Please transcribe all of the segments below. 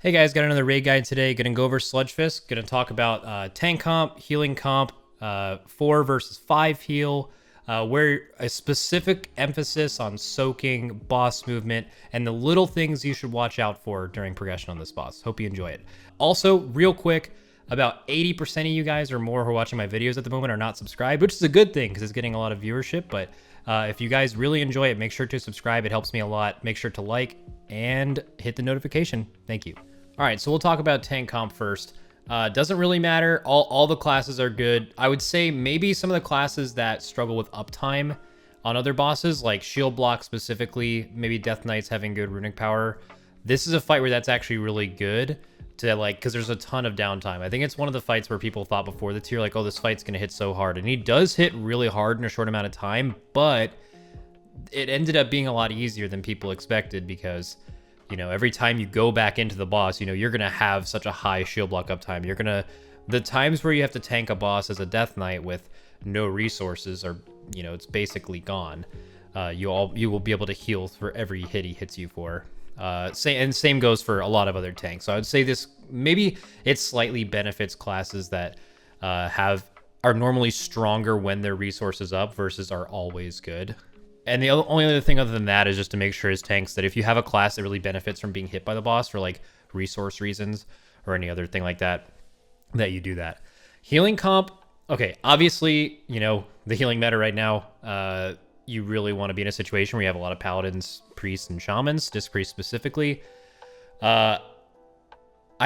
Hey guys, got another raid guide today. Gonna go over Sludgefist. Gonna talk about tank comp, healing comp, 4 versus 5 heal, where a specific emphasis on soaking, boss movement, and the little things you should watch out for during progression on this boss. Hope you enjoy it. Also, real quick, about 80% of you guys or more who are watching my videos at the moment are not subscribed, which is a good thing because it's getting a lot of viewership. But if you guys really enjoy it, make sure to subscribe. It helps me a lot. Make sure to like and hit the notification. Thank you. All right, so we'll talk about tank comp first. Doesn't really matter. All the classes are good. I would say maybe some of the classes that struggle with uptime on other bosses, like Shield Block specifically, maybe Death Knights having good runic power. This is a fight where that's actually really good to because there's a ton of downtime. I think it's one of the fights where people thought before the tier, like, oh, this fight's gonna hit so hard. And he does hit really hard in a short amount of time, but it ended up being a lot easier than people expected because every time you go back into the boss, you're going to have such a high shield block uptime. The times where you have to tank a boss as a Death Knight with no resources are, it's basically gone. You will be able to heal for every hit he hits you for. Same goes for a lot of other tanks. So I would say this, maybe it slightly benefits classes that are normally stronger when their resources up versus are always good. And the only other thing other than that is just to make sure as tanks that if you have a class that really benefits from being hit by the boss for like resource reasons or any other thing like that, that you do that. Healing comp, okay, obviously, the healing meta right now, you really want to be in a situation where you have a lot of paladins, priests, and shamans, disc priests specifically. I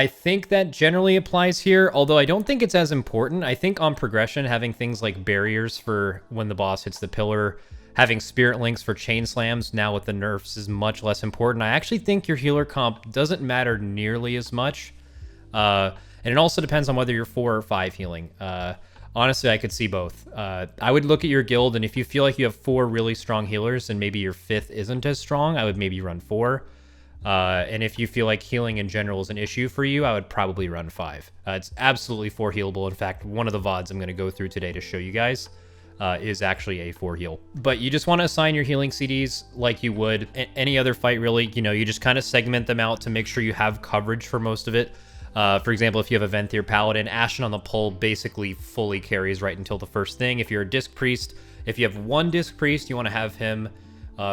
think that generally applies here, although I don't think it's as important. I think on progression, having things like barriers for when the boss hits the pillar, having spirit links for chain slams now with the nerfs is much less important. I actually think your healer comp doesn't matter nearly as much. And it also depends on whether you're 4 or 5 healing. Honestly, I could see both. I would look at your guild, and if you feel like you have 4 really strong healers and maybe your 5th isn't as strong, I would maybe run 4. And if you feel like healing in general is an issue for you, I would probably run 5. It's absolutely 4 healable. In fact, one of the VODs I'm going to go through today to show you guys is actually a 4 heal. But you just want to assign your healing CDs like you would any other fight, really. You just kind of segment them out to make sure you have coverage for most of it. For example, if you have a Venthyr Paladin, Ashen on the pole basically fully carries right until the first thing. If you're a Disc Priest, if you have 1 Disc Priest, you want to have him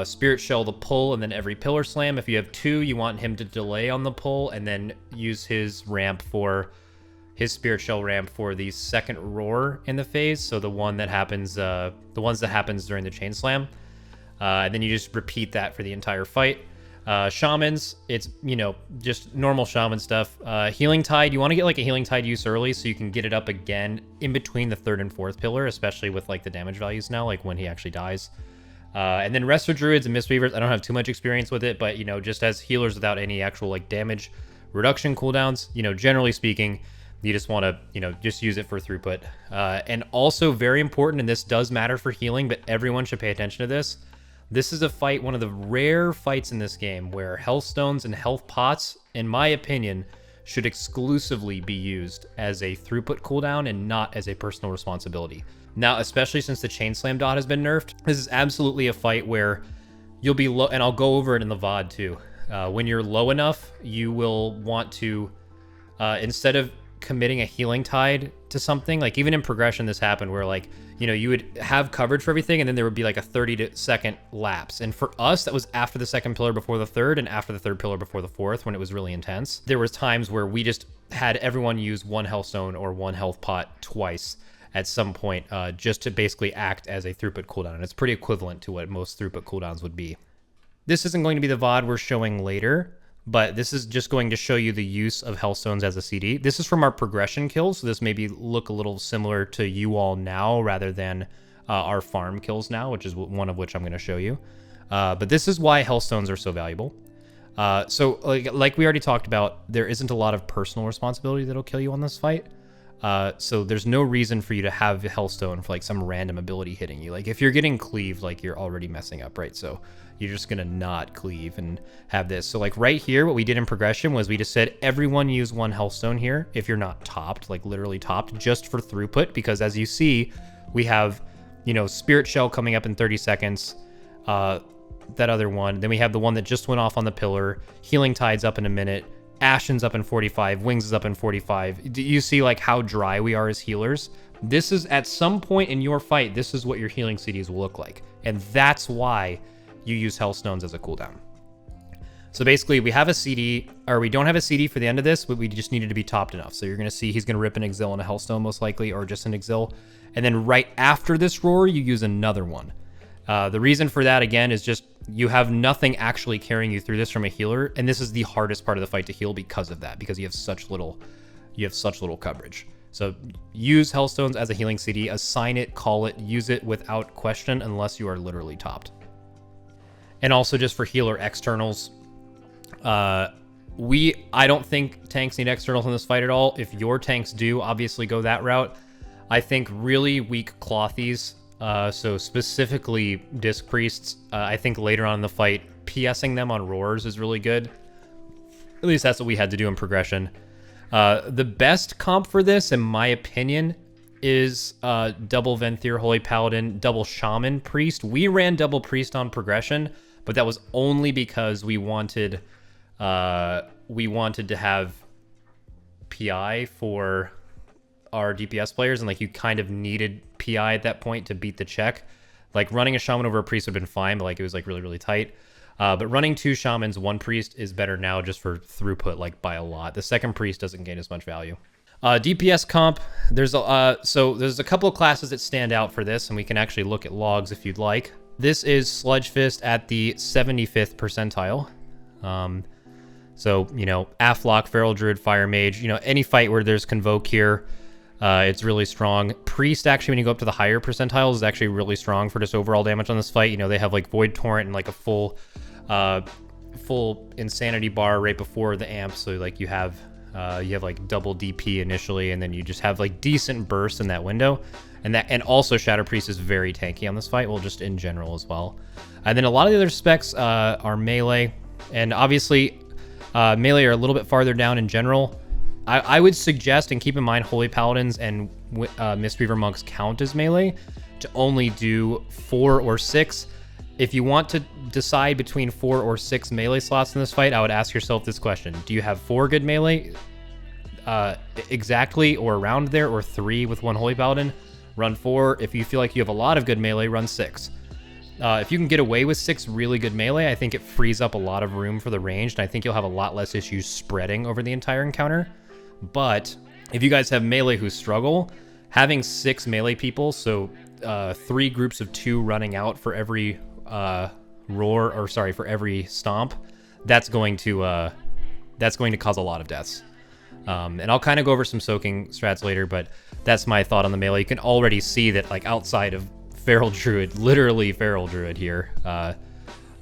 Spirit Shell the pull and then every Pillar Slam. If you have 2, you want him to delay on the pull and then use his ramp for his Spirit Shell ramp for the second roar in the phase. So the one that happens, the ones that happens during the chain slam. And then you just repeat that for the entire fight. Shamans, it's, just normal shaman stuff. Healing Tide, you want to get like a Healing Tide use early so you can get it up again in between the 3rd and 4th pillar, especially with like the damage values now, like when he actually dies. And then Resto Druids and Mistweavers, I don't have too much experience with it, but, just as healers without any actual like damage reduction cooldowns, generally speaking, you just want to, just use it for throughput. And also very important, and this does matter for healing, but everyone should pay attention to this. This is a fight, one of the rare fights in this game where health stones and health pots, in my opinion, should exclusively be used as a throughput cooldown and not as a personal responsibility. Now, especially since the chain slam dot has been nerfed, this is absolutely a fight where you'll be low, and I'll go over it in the VOD too. When you're low enough, you will want to, instead of committing a healing tide to something, like even in progression this happened where like you would have coverage for everything and then there would be like a 30-second lapse, and for us that was after the 2nd pillar before the 3rd and after the 3rd pillar before the 4th when it was really intense. There was times where we just had everyone use 1 health stone or 1 health pot twice at some point, just to basically act as a throughput cooldown, and it's pretty equivalent to what most throughput cooldowns would be. This isn't going to be the VOD we're showing later, but this is just going to show you the use of Hellstones as a CD. This is from our progression kills, so this maybe look a little similar to you all now rather than our farm kills now, which is one of which I'm going to show you. But this is why Hellstones are so valuable. So like we already talked about, there isn't a lot of personal responsibility that'll kill you on this fight. So there's no reason for you to have Hellstone for like some random ability hitting you. Like if you're getting cleaved, like you're already messing up, right? So you're just gonna not cleave and have this. So like right here, what we did in progression was we just said everyone use 1 Hellstone here if you're not topped, like literally topped, just for throughput, because as you see, we have, Spirit Shell coming up in 30 seconds, that other one. Then we have the one that just went off on the pillar, Healing Tide's up in a minute, Ashen's up in 45, Wings is up in 45. Do you see like how dry we are as healers? This is at some point in your fight, this is what your healing CDs will look like. And that's why you use Hellstones as a cooldown. So basically we have a CD, or we don't have a CD for the end of this, but we just needed to be topped enough. So you're going to see he's going to rip an Exil and a Hellstone most likely, or just an Exil. And then right after this roar, you use another one. The reason for that, again, is just you have nothing actually carrying you through this from a healer. And this is the hardest part of the fight to heal because of that, because you have such little coverage. So use Hellstones as a healing CD, assign it, call it, use it without question unless you are literally topped. And also just for healer externals, I don't think tanks need externals in this fight at all. If your tanks do, obviously go that route. I think really weak clothies, so specifically Disc Priests, I think later on in the fight, PSing them on roars is really good. At least that's what we had to do in progression. The best comp for this, in my opinion, is double Venthyr Holy Paladin, double Shaman Priest. We ran double Priest on progression, but that was only because we wanted to have PI for our DPS players, and like you kind of needed PI at that point to beat the check. Like running a Shaman over a Priest would have been fine, but like it was like really, really tight. But running 2 Shamans, 1 Priest is better now just for throughput, like by a lot. The second Priest doesn't gain as much value. DPS comp, there's a couple of classes that stand out for this, and we can actually look at logs if you'd like. This is Sludgefist at the 75th percentile. So, you know, Aflock, Feral Druid, Fire Mage, you know, any fight where there's Convoke here, it's really strong. Priest, actually, when you go up to the higher percentiles, is actually really strong for just overall damage on this fight. You know, they have like Void Torrent and like a full Insanity bar right before the amp, so like you have like double DP initially, and then you just have like decent burst in that window. And also Shadow Priest is very tanky on this fight, well, just in general as well. And then a lot of the other specs are melee, and obviously melee are a little bit farther down in general. I would suggest, and keep in mind Holy Paladins and Mistweaver Monks count as melee, to only do 4 or 6. If you want to decide between 4 or 6 melee slots in this fight, I would ask yourself this question. Do you have 4 good melee exactly, or around there, or 3 with 1 Holy Paladin? Run 4. If you feel like you have a lot of good melee, run 6. If you can get away with 6 really good melee, I think it frees up a lot of room for the ranged, and I think you'll have a lot less issues spreading over the entire encounter. But if you guys have melee who struggle, having 6 melee people, so 3 groups of 2 running out for every for every stomp, that's going to cause a lot of deaths. And I'll kind of go over some soaking strats later, but that's my thought on the melee. You can already see that, like, outside of Feral Druid, literally Feral Druid here,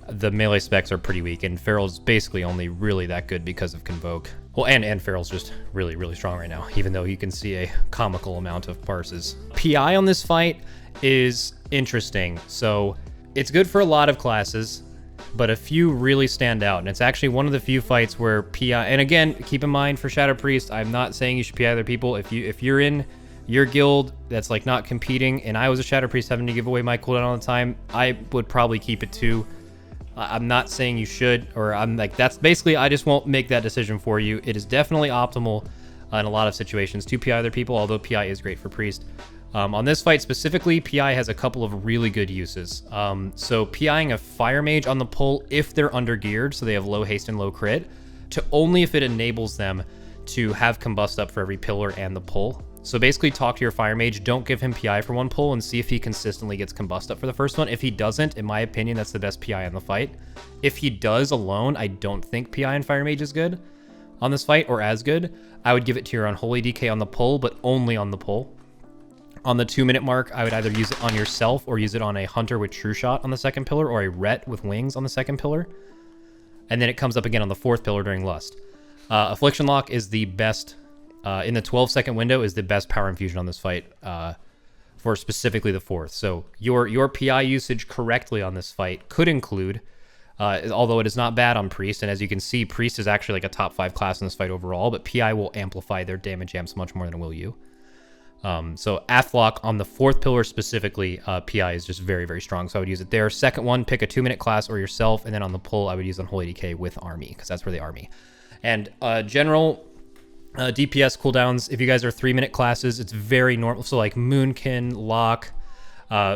the melee specs are pretty weak, and Feral's basically only really that good because of Convoke. Well, and Feral's just really, really strong right now, even though you can see a comical amount of parses. PI on this fight is interesting. So it's good for a lot of classes, but a few really stand out, and it's actually one of the few fights where PI, and again, keep in mind for Shadow Priest, I'm not saying you should PI other people. If you're in your guild that's like not competing, and I was a Shadow Priest having to give away my cooldown all the time, I would probably keep it 2. I'm not saying you should, or I'm like, that's basically, I just won't make that decision for you. It is definitely optimal in a lot of situations to PI other people, although PI is great for Priest. On this fight specifically, PI has a couple of really good uses. So PIing a Fire Mage on the pull if they're under geared, so they have low haste and low crit, to only if it enables them to have combust up for every pillar and the pull. So basically talk to your Fire Mage, don't give him PI for 1 pull, and see if he consistently gets combust up for the first one. If he doesn't, in my opinion, that's the best PI in the fight. If he does alone, I don't think PI and Fire Mage is good on this fight, or as good. I would give it to your Unholy DK on the pull, but only on the pull. On the 2-minute mark, I would either use it on yourself or use it on a Hunter with True Shot on the second pillar, or a Ret with Wings on the second pillar. And then it comes up again on the 4th pillar during Lust. Affliction Lock is the best, in the 12-second window, is the best power infusion on this fight for specifically the 4th. So your PI usage correctly on this fight could include, although it is not bad on Priest, and as you can see, Priest is actually like a top 5 class in this fight overall, but PI will amplify their damage amps much more than it will you. So Athlock on the 4th pillar specifically, PI is just very, very strong, so I would use it there. Second one, pick a 2-minute class or yourself, and then on the pull, I would use Unholy DK with Army, because that's where they army. And general DPS cooldowns, if you guys are 3-minute classes, it's very normal. So like Moonkin, Lock,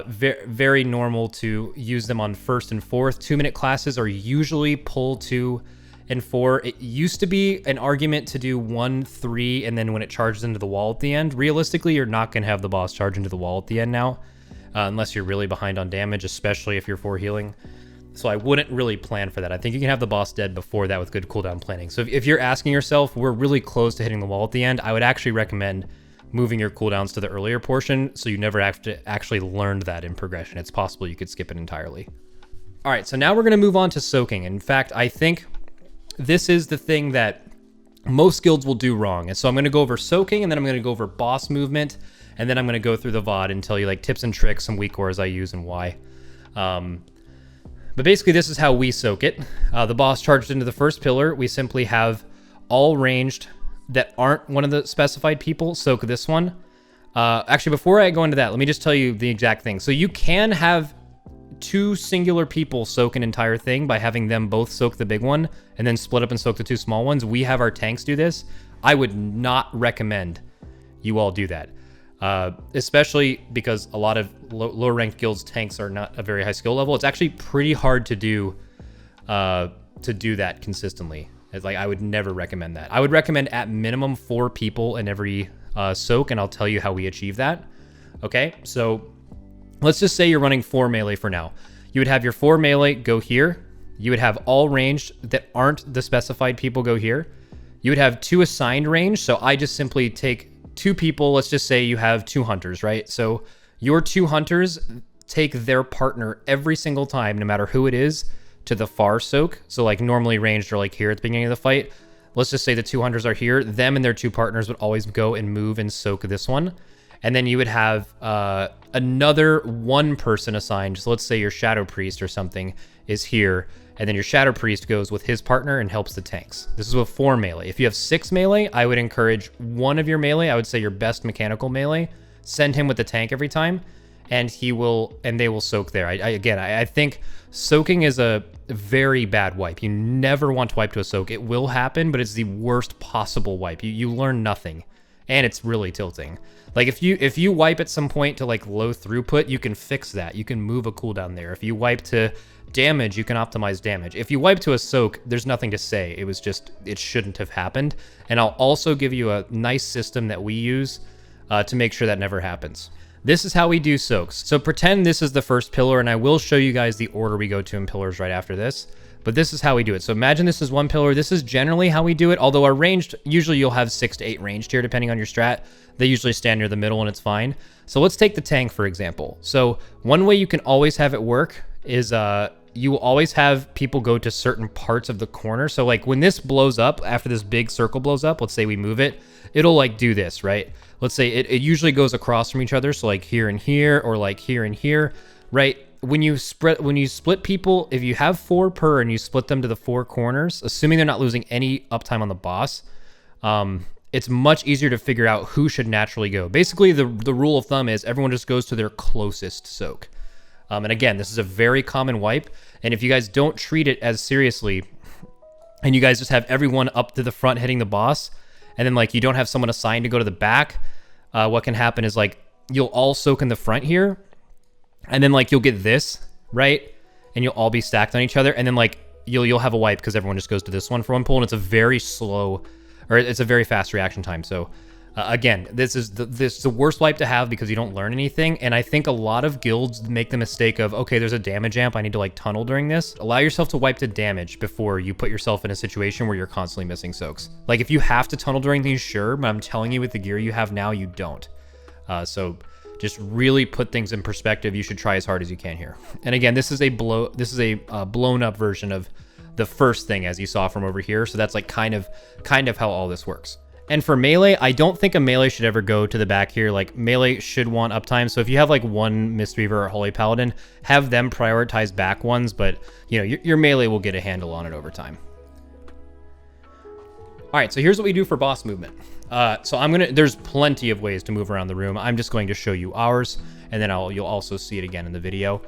very normal to use them on 1st and 4th. 2-minute classes are usually pull 2 and 4. It used to be an argument to do 1, 3, and then when it charges into the wall at the end. Realistically, you're not going to have the boss charge into the wall at the end now, unless you're really behind on damage, especially if you're 4 healing. So I wouldn't really plan for that. I think you can have the boss dead before that with good cooldown planning. So if you're asking yourself, we're really close to hitting the wall at the end, I would actually recommend moving your cooldowns to the earlier portion so you never have to actually learn that in progression. It's possible you could skip it entirely. All right, so now we're going to move on to soaking. In fact, I think this is the thing that most guilds will do wrong. And so I'm going to go over soaking, and then I'm going to go over boss movement, and then I'm going to go through the VOD and tell you like tips and tricks, some weak cores I use and why. But basically this is how we soak it. The boss charged into the first pillar. We simply have all ranged that aren't one of the specified people soak this one. Actually, before I go into that, let me just tell you the exact thing. So you can have 2 singular people soak an entire thing by having them both soak the big one and then split up and soak the 2 small ones. We have our tanks do this. I would not recommend you all do that. Especially because a lot of lower ranked guilds tanks are not a very high skill level. It's actually pretty hard to do that consistently. It's like, I would never recommend that. I would recommend at minimum 4 people in every soak, and I'll tell you how we achieve that. Okay, so let's just say you're running 4 melee for now. You would have your 4 melee go here. You would have all ranged that aren't the specified people go here. You would have 2 assigned range. So I just simply take 2 people. Let's just say you have 2 hunters, right? So your 2 hunters take their partner every single time, no matter who it is, to the far soak. So like normally ranged are like here at the beginning of the fight. Let's just say the 2 hunters are here. Them and their 2 partners would always go and move and soak this one. And then you would have another 1 person assigned. So let's say your Shadow Priest or something is here. And then your Shadow Priest goes with his partner and helps the tanks. This is with 4 melee. If you have 6 melee, I would encourage one of your melee, I would say your best mechanical melee, send him with the tank every time, and they will soak there. I think soaking is a very bad wipe. You never want to wipe to a soak. It will happen, but it's the worst possible wipe. You learn nothing, and it's really tilting. Like if you wipe at some point to like low throughput, you can fix that. You can move a cooldown there. If you wipe to damage, you can optimize damage. If you wipe to a soak, there's nothing to say. It was just, it shouldn't have happened. And I'll also give you a nice system that we use to make sure that never happens. This is how we do soaks. So pretend this is the first pillar, and I will show you guys the order we go to in pillars right after this. But this is how we do it. So imagine this is 1 pillar. This is generally how we do it. Although our ranged, usually you'll have 6 to 8 ranged here, depending on your strat. They usually stand near the middle and it's fine. So let's take the tank, for example. So one way you can always have it work is you will always have people go to certain parts of the corner. So like when this blows up, after this big circle blows up, let's say we move it, it'll like do this, right? Let's say it usually goes across from each other. So like here and here, or like here and here, right? When you split people, if you have 4 per and you split them to the 4 corners, assuming they're not losing any uptime on the boss, it's much easier to figure out who should naturally go. Basically, the rule of thumb is everyone just goes to their closest soak. And again, this is a very common wipe. And if you guys don't treat it as seriously, and you guys just have everyone up to the front hitting the boss, and then like you don't have someone assigned to go to the back, what can happen is like you'll all soak in the front here, and then like you'll get this, right? And you'll all be stacked on each other, and then like you'll have a wipe because everyone just goes to this one for 1 pull, and it's a very slow, or it's a very fast reaction time. So again, this is the worst wipe to have because you don't learn anything. And I think a lot of guilds make the mistake of, okay, there's a damage amp, I need to like tunnel during this. Allow yourself to wipe to damage before you put yourself in a situation where you're constantly missing soaks. Like if you have to tunnel during these, sure, but I'm telling you with the gear you have now, you don't. So just really put things in perspective. You should try as hard as you can here. And again, this is a blown up version of the first thing as you saw from over here. So that's like kind of how all this works. And for melee, I don't think a melee should ever go to the back here. Like melee should want uptime. So if you have like 1 Mistweaver or Holy Paladin, have them prioritize back ones, but you know, your melee will get a handle on it over time. All right, so here's what we do for boss movement. There's plenty of ways to move around the room. I'm just going to show you ours, and then you'll also see it again in the video.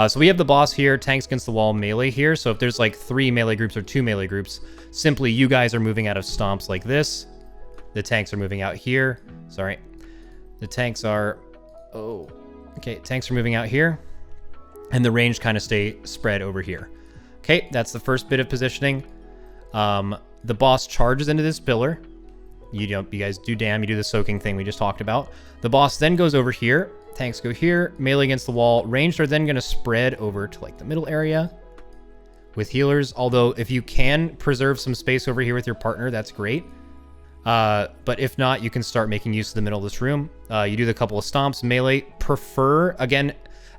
So we have the boss here, tanks against the wall, melee here. So if there's like 3 melee groups or 2 melee groups, simply you guys are moving out of stomps like this. The tanks are moving out here. Sorry. The tanks are... Oh. Okay, tanks are moving out here. And the range kind of stay spread over here. Okay, that's the first bit of positioning. The boss charges into this pillar. You guys do damn, you do the soaking thing we just talked about. The boss then goes over here. Tanks go here, melee against the wall. Ranged are then going to spread over to like the middle area with healers. Although if you can preserve some space over here with your partner, that's great. But if not, you can start making use of the middle of this room. You do the couple of stomps. Melee, prefer, again,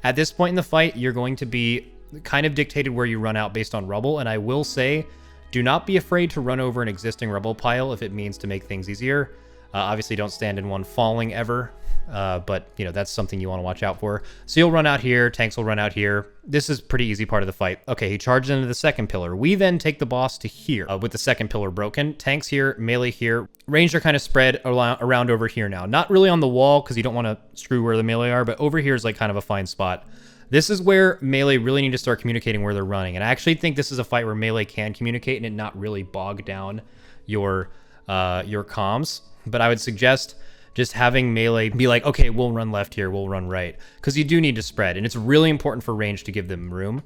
at this point in the fight, you're going to be kind of dictated where you run out based on rubble. And I will say, do not be afraid to run over an existing rubble pile if it means to make things easier. Obviously, don't stand in one falling ever. But, you know, that's something you want to watch out for. So you'll run out here. Tanks will run out here. This is pretty easy part of the fight. Okay, he charges into the second pillar. We then take the boss to here with the second pillar broken. Tanks here, melee here. Ranged are kind of spread around over here now. Not really on the wall because you don't want to screw where the melee are, but over here is like kind of a fine spot. This is where melee really need to start communicating where they're running. And I actually think this is a fight where melee can communicate and it not really bog down your comms. But I would suggest just having melee be like, okay, we'll run left here, we'll run right. Because you do need to spread. And it's really important for range to give them room.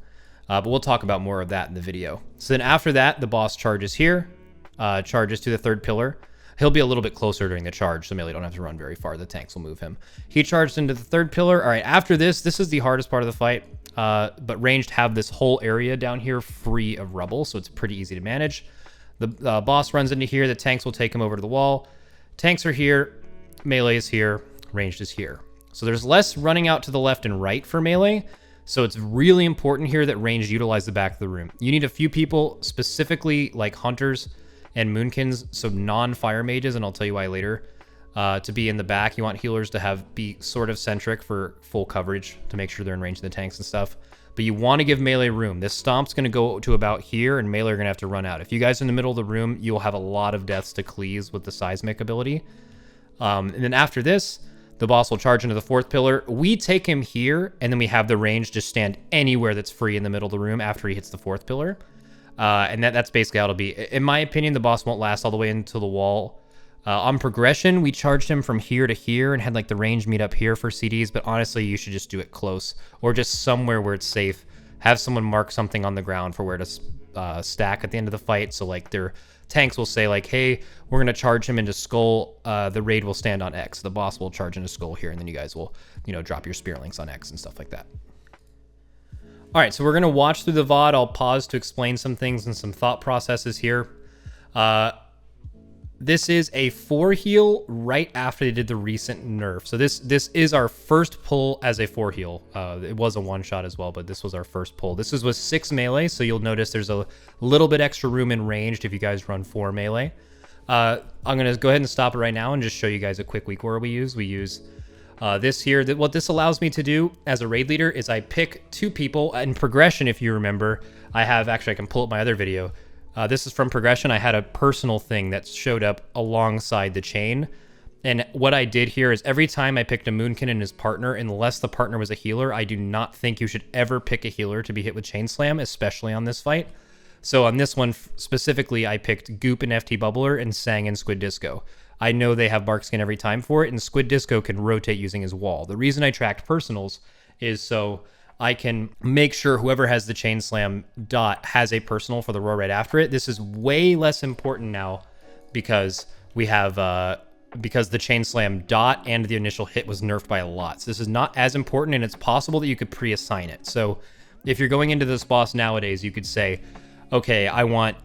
But we'll talk about more of that in the video. So then after that, the boss charges here. Charges to the third pillar. He'll be a little bit closer during the charge, so melee don't have to run very far. The tanks will move him. He charged into the third pillar. All right, after this is the hardest part of the fight. But ranged have this whole area down here free of rubble, so it's pretty easy to manage. The boss runs into here. The tanks will take him over to the wall. Tanks are here. Melee is here. Ranged is here. So there's less running out to the left and right for melee. So it's really important here that ranged utilize the back of the room. You need a few people, specifically like hunters and moonkins, so non-fire mages, and I'll tell you why later, to be in the back. You want healers to be sort of centric for full coverage to make sure they're in range of the tanks and stuff. But you want to give melee room. This stomp's going to go to about here, and melee are going to have to run out. If you guys are in the middle of the room, you'll have a lot of deaths to Cleese with the seismic ability. And then after this, the boss will charge into the fourth pillar. We take him here, and then we have the range just stand anywhere that's free in the middle of the room after he hits the fourth pillar. And that's basically how it'll be. In my opinion, the boss won't last all the way into the wall. On progression, we charged him from here to here and had like the range meet up here for CDs, but honestly, you should just do it close or just somewhere where it's safe. Have someone mark something on the ground for where to stack at the end of the fight. So like their tanks will say like, hey, we're going to charge him into skull. The raid will stand on X. The boss will charge into skull here, and then you guys will, drop your spear links on X and stuff like that. All right, so we're going to watch through the VOD. I'll pause to explain some things and some thought processes here. This is a 4 heal right after they did the recent nerf. So this is our first pull as a 4 heal. It was a 1-shot as well, but this was our first pull. This is with 6 melee, so you'll notice there's a little bit extra room in ranged if you guys run 4 melee. I'm going to go ahead and stop it right now and just show you guys a quick weak word we use. We use this here. What this allows me to do as a raid leader is I pick 2 people. In progression, if you remember, I can pull up my other video. This is from progression. I had a personal thing that showed up alongside the chain. And what I did here is every time I picked a Moonkin and his partner, unless the partner was a healer, I do not think you should ever pick a healer to be hit with Chain Slam, especially on this fight. So on this one specifically, I picked Goop and FT Bubbler and Sang and Squid Disco. I know they have Bark Skin every time for it, and Squid Disco can rotate using his wall. The reason I tracked personals is so I can make sure whoever has the Chain Slam dot has a personal for the roar right after it. This is way less important now because we have because the Chain Slam dot and the initial hit was nerfed by a lot. So this is not as important, and it's possible that you could pre-assign it. So if you're going into this boss nowadays, you could say, okay, I want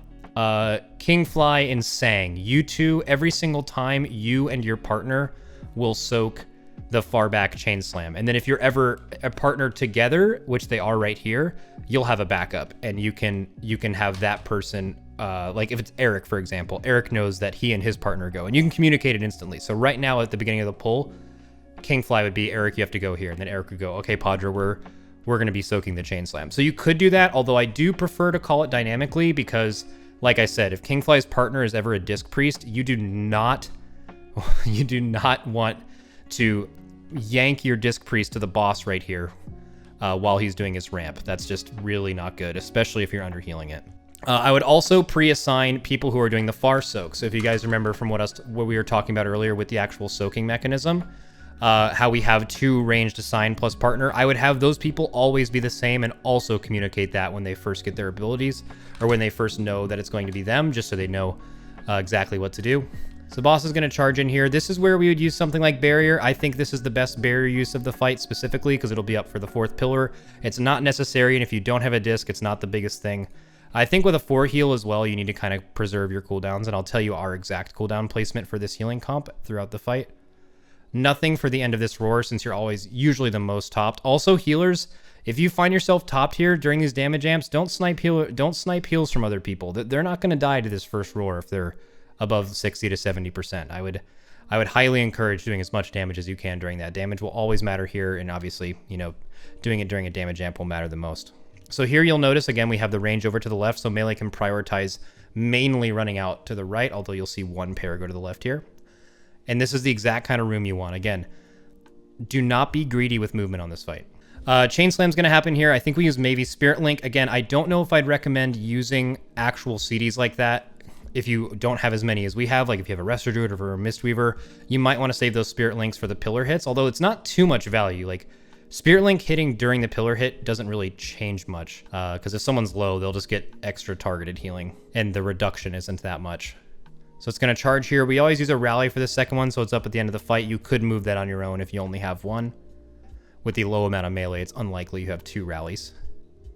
Kingfly and Sang. You two, every single time you and your partner will soak the far back Chain Slam. And then if you're ever a partner together, which they are right here, you'll have a backup, and you can have that person, like if it's Eric, for example, Eric knows that he and his partner go, and you can communicate it instantly. So right now at the beginning of the pull, Kingfly would be, Eric, you have to go here. And then Eric would go, okay, Padra, we're going to be soaking the Chain Slam. So you could do that, although I do prefer to call it dynamically because, like I said, if Kingfly's partner is ever a Disc Priest, you do not want to yank your Disc Priest to the boss right here while he's doing his ramp. That's just really not good, especially if you're under healing it. I would also pre-assign people who are doing the far soak. So if you guys remember from what we were talking about earlier with the actual soaking mechanism, how we have 2 ranged assign plus partner, I would have those people always be the same and also communicate that when they first get their abilities or when they first know that it's going to be them, just so they know exactly what to do. So boss is going to charge in here. This is where we would use something like barrier. I think this is the best barrier use of the fight specifically because it'll be up for the 4th pillar. It's not necessary, and if you don't have a disc, it's not the biggest thing. I think with a 4 heal as well, you need to kind of preserve your cooldowns, and I'll tell you our exact cooldown placement for this healing comp throughout the fight. Nothing for the end of this roar since you're always usually the most topped. Also, healers, if you find yourself topped here during these damage amps, don't snipe heals from other people. They're not going to die to this first roar if they're above 60 to 70%. I would highly encourage doing as much damage as you can during that. Damage will always matter here, and obviously, you know, doing it during a damage amp will matter the most. So here you'll notice, again, we have the range over to the left, so melee can prioritize mainly running out to the right, although you'll see 1 pair go to the left here. And this is the exact kind of room you want. Again, do not be greedy with movement on this fight. Chain Slam's going to happen here. I think we use maybe Spirit Link. Again, I don't know if I'd recommend using actual CDs like that if you don't have as many as we have. Like if you have a Resto Druid or a Mistweaver, you might want to save those Spirit Links for the pillar hits, although it's not too much value. Like Spirit Link hitting during the pillar hit doesn't really change much because if someone's low, they'll just get extra targeted healing and the reduction isn't that much. So it's going to charge here. We always use a rally for the second one, so it's up at the end of the fight. You could move that on your own if you only have 1. With the low amount of melee, it's unlikely you have 2 rallies.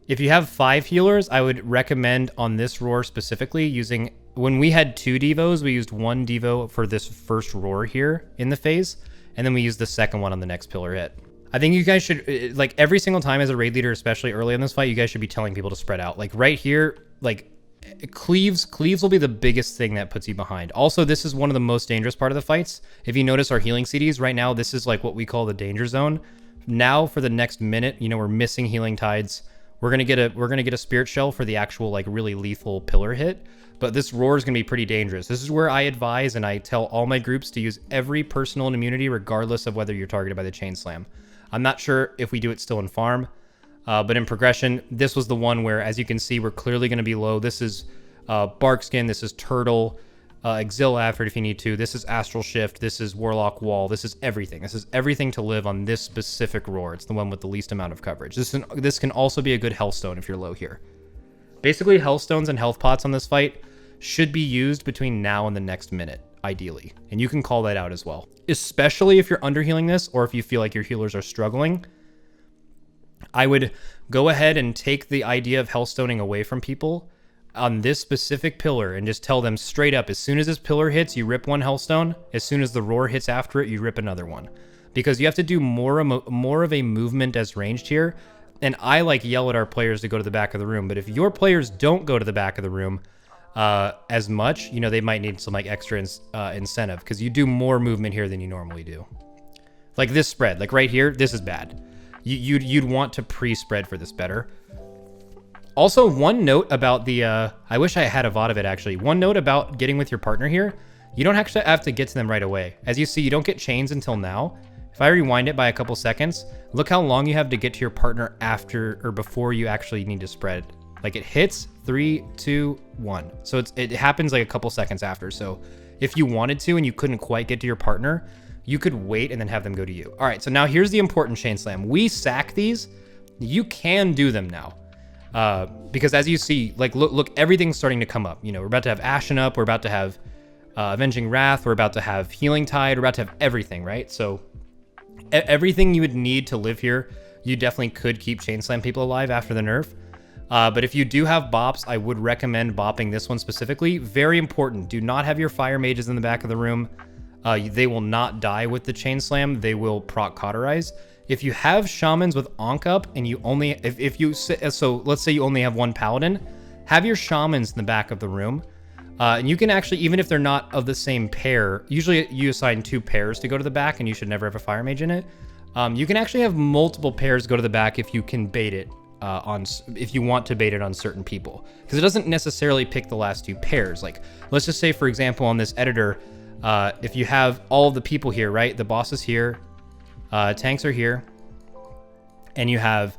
If you have 5 healers, I would recommend on this roar specifically using... When we had 2 devos, we used 1 devo for this first roar here in the phase, and then we used the second one on the next pillar hit. I think you guys should, like every single time as a raid leader, especially early in this fight, you guys should be telling people to spread out. Like right here, like cleaves will be the biggest thing that puts you behind. Also, this is one of the most dangerous part of the fights. If you notice our healing CDs right now, this is like what we call the danger zone. Now for the next minute, you know, we're missing healing tides. We're gonna get a spirit shell for the actual like really lethal pillar hit. But this roar is gonna be pretty dangerous. This is where I advise and I tell all my groups to use every personal immunity regardless of whether you're targeted by the chain slam. I'm not sure if we do it still in farm, but in progression, this was the one where, as you can see, we're clearly going to be low. This is Barkskin, this is Turtle, Exil Effort if you need to. This is Astral Shift, this is Warlock Wall, this is everything. This is everything to live on this specific roar. It's the one with the least amount of coverage. This can also be a good Hellstone if you're low here. Basically, Hellstones and Health Pots on this fight should be used between now and the next minute, ideally. And you can call that out as well. Especially if you're underhealing this or if you feel like your healers are struggling, I would go ahead and take the idea of Hellstoning away from people on this specific pillar and just tell them straight up, as soon as this pillar hits, you rip 1 Hellstone. As soon as the roar hits after it, you rip another one. Because you have to do more of a movement as ranged here. And I like yell at our players to go to the back of the room. But if your players don't go to the back of the room as much, you know, they might need some like extra incentive because you do more movement here than you normally do. Like this spread, like right here, this is bad. You'd want to pre-spread for this better. Also, one note about the, I wish I had a VOD of it actually. One note about getting with your partner here. You don't actually have to get to them right away. As you see, you don't get chains until now. If I rewind it by a couple seconds, look how long you have to get to your partner after or before you actually need to spread. Like it hits 3, 2, 1. So it happens like a couple seconds after. So if you wanted to and you couldn't quite get to your partner, you could wait and then have them go to you. All right, so now here's the important chain slam. We sack these. You can do them now. Because as you see, like look, everything's starting to come up. You know, we're about to have Ashen up. We're about to have Avenging Wrath. We're about to have Healing Tide. We're about to have everything, right? So everything you would need to live here, you definitely could keep chain slam people alive after the nerf. But if you do have bops, I would recommend bopping this one specifically. Very important. Do not have your fire mages in the back of the room. They will not die with the chain slam. They will proc cauterize. If you have shamans with Ankh up and you only, so let's say you only have 1 paladin, have your shamans in the back of the room. And you can actually, even if they're not of the same pair, usually you assign 2 pairs to go to the back and you should never have a fire mage in it. You can actually have multiple pairs go to the back if you can bait it. If you want to bait it on certain people, because it doesn't necessarily pick the last 2 pairs. Like, let's just say, for example, on this editor, if you have all of the people here, right? The boss is here, tanks are here, and you have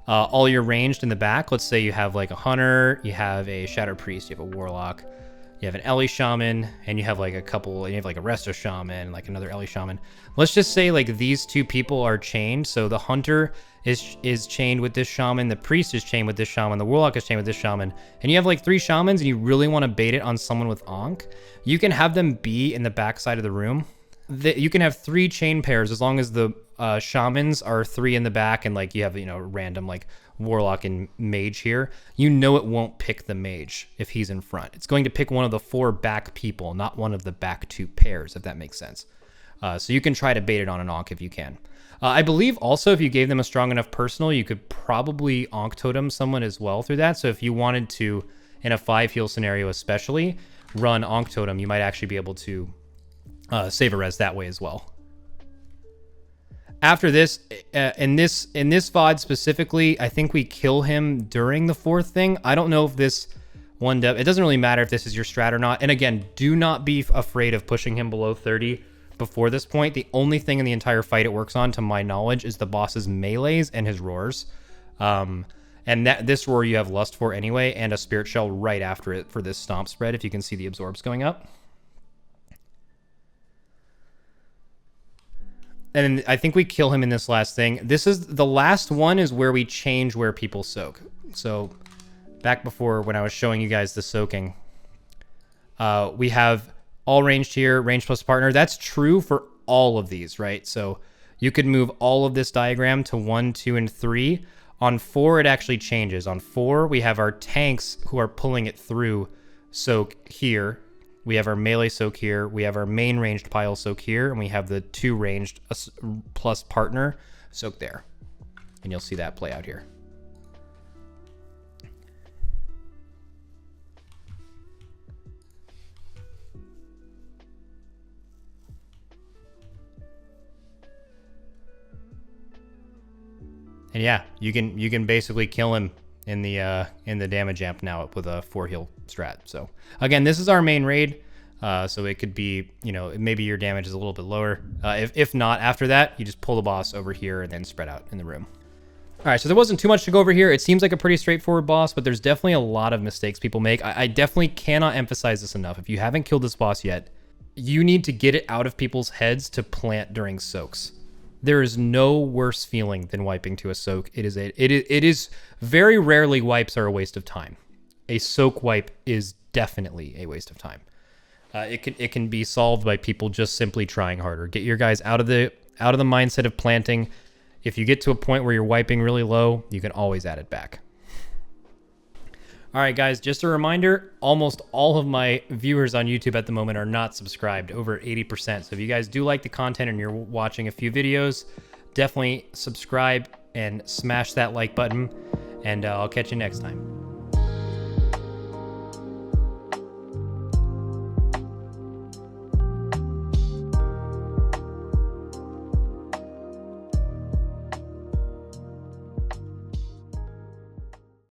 all your ranged in the back. Let's say you have like a hunter, you have a shadow priest, you have a warlock, you have an Ellie shaman, and you have like a couple, and you have like a resto shaman, like another Ellie shaman. Let's just say like these two people are chained. So the hunter is chained with this shaman, the priest is chained with this shaman, the warlock is chained with this shaman, and you have like 3 shamans and you really want to bait it on someone with Ankh, you can have them be in the back side of the room. You can have 3 chain pairs as long as the shamans are 3 in the back, and like you have, you know, random like warlock and mage here. You know it won't pick the mage if he's in front. It's going to pick one of the 4 back people, not one of the back 2 pairs, if that makes sense. So you can try to bait it on an Ankh if you can. I believe also if you gave them a strong enough personal, you could probably Ankh totem someone as well through that. So if you wanted to, in a 5 heal scenario especially, run Ankh totem, you might actually be able to save a res that way as well. After this, in this VOD specifically, I think we kill him during the 4th thing. I don't know if this one, it doesn't really matter if this is your strat or not. And again, do not be afraid of pushing him below 30 before this point. The only thing in the entire fight it works on, to my knowledge, is the boss's melees and his roars. And this roar you have lust for anyway, and a spirit shell right after it for this stomp spread, if you can see the absorbs going up. And I think we kill him in this last thing. This is the last one, is where we change where people soak. So back before, when I was showing you guys the soaking, we have all ranged here, range plus partner. That's true for all of these, right? So you could move all of this diagram to 1, 2, and 3. On 4, it actually changes. On 4, we have our tanks who are pulling it through soak here. We have our melee soak here. We have our main ranged pile soak here. And we have the 2 ranged plus partner soak there. And you'll see that play out here. And yeah, you can basically kill him in the damage amp now with a 4 heal strat. So again, this is our main raid. So it could be, you know, maybe your damage is a little bit lower. If not, after that, you just pull the boss over here and then spread out in the room. All right, so there wasn't too much to go over here. It seems like a pretty straightforward boss, but there's definitely a lot of mistakes people make. I definitely cannot emphasize this enough. If you haven't killed this boss yet, you need to get it out of people's heads to plant during soaks. There is no worse feeling than wiping to a soak. It is very rarely wipes are a waste of time. A soak wipe is definitely a waste of time. It can be solved by people just simply trying harder. Get your guys out of the mindset of planting. If you get to a point where you're wiping really low, you can always add it back. All right, guys, just a reminder, almost all of my viewers on YouTube at the moment are not subscribed, over 80%. So if you guys do like the content and you're watching a few videos, definitely subscribe and smash that like button, and I'll catch you next time.